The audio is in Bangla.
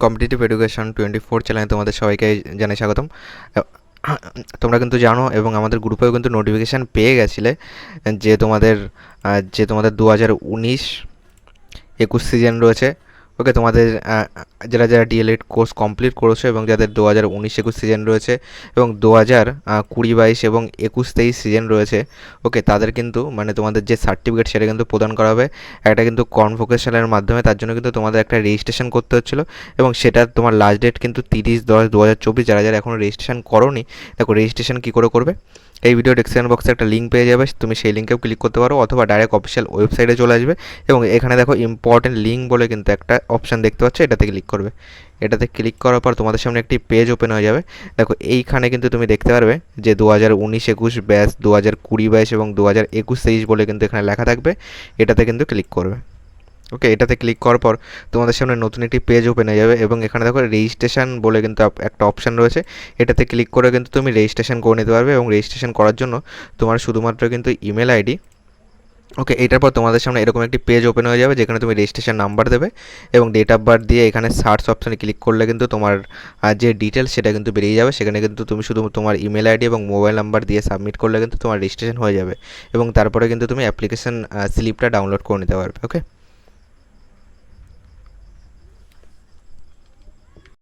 কম্পিটিটিভ এডুকেশন 24 চ্যানেলে তোমাদের সবাইকে জানাই স্বাগতম। তোমরা কিন্তু জানো এবং আমাদের গ্রুপেও কিন্তু নোটিফিকেশান পেয়ে গেছিলে যে তোমাদের 2019-21 সিজন রয়েছে। ওকে, তোমাদের যারা যারা D.El.Ed কোর্স কমপ্লিট করেছো এবং যাদের 2019-21 সিজন রয়েছে এবং 2020-22 এবং 21-23 সিজন রয়েছে, ওকে, তাদের কিন্তু মানে তোমাদের যে সার্টিফিকেট সেটা কিন্তু প্রদান করা হবে একটা কিন্তু কনভোকেশনের মাধ্যমে। তার জন্য কিন্তু তোমাদের একটা রেজিস্ট্রেশন করতে হচ্ছিলো এবং সেটা তোমার লাস্ট ডেট কিন্তু 30/10/2024। যারা যারা এখনও রেজিস্ট্রেশন করোনি, দেখো রেজিস্ট্রেশন কী করে করবে। এই ভিডিও ডেসক্রিপশন বক্সে একটা লিঙ্ক পেয়ে যাবে, তুমি সেই লিঙ্কেও ক্লিক করতে পারো অথবা ডাইরেক্ট অফিসিয়াল ওয়েবসাইটে চলে আসবে এবং এখানে দেখো ইম্পর্টেন্ট লিঙ্ক বলে কিন্তু একটা অপশান দেখতে পাচ্ছ, এটাতে ক্লিক করবে। এটাতে ক্লিক করার পর তোমাদের সামনে একটি পেজ ওপেন হয়ে যাবে। দেখো এইখানে কিন্তু তুমি দেখতে পারবে যে 2019-21 ব্যাচ, 2020-22 এবং 2021-23 বলে কিন্তু এখানে লেখা থাকবে। এটাতে কিন্তু ক্লিক করবে। ওকে, এটাতে ক্লিক করার পর তোমাদের সামনে নতুন একটি পেজ ওপেন হয়ে যাবে এবং এখানে দেখো রেজিস্ট্রেশন বলে কিন্তু একটা অপশান রয়েছে। এটাতে ক্লিক করে কিন্তু তুমি রেজিস্ট্রেশন করে নিতে পারবে এবং রেজিস্ট্রেশন করার জন্য তোমার শুধুমাত্র কিন্তু ইমেল আইডি। ওকে, এটার পর তোমাদের সামনে এরকম একটি পেজ ওপেন হয়ে যাবে যেখানে তুমি রেজিস্ট্রেশন নাম্বার দেবে এবং ডেট অফ বার্থ দিয়ে এখানে সার্চ অপশানে ক্লিক করলে কিন্তু তোমার যে ডিটেলস সেটা কিন্তু বেরিয়ে যাবে। সেখানে কিন্তু তুমি শুধু তোমার ইমেল আইডি এবং মোবাইল নাম্বার দিয়ে সাবমিট করলে কিন্তু তোমার রেজিস্ট্রেশন হয়ে যাবে এবং তারপরে কিন্তু তুমি অ্যাপ্লিকেশন স্লিপটা ডাউনলোড করে নিতে পারবে। ওকে।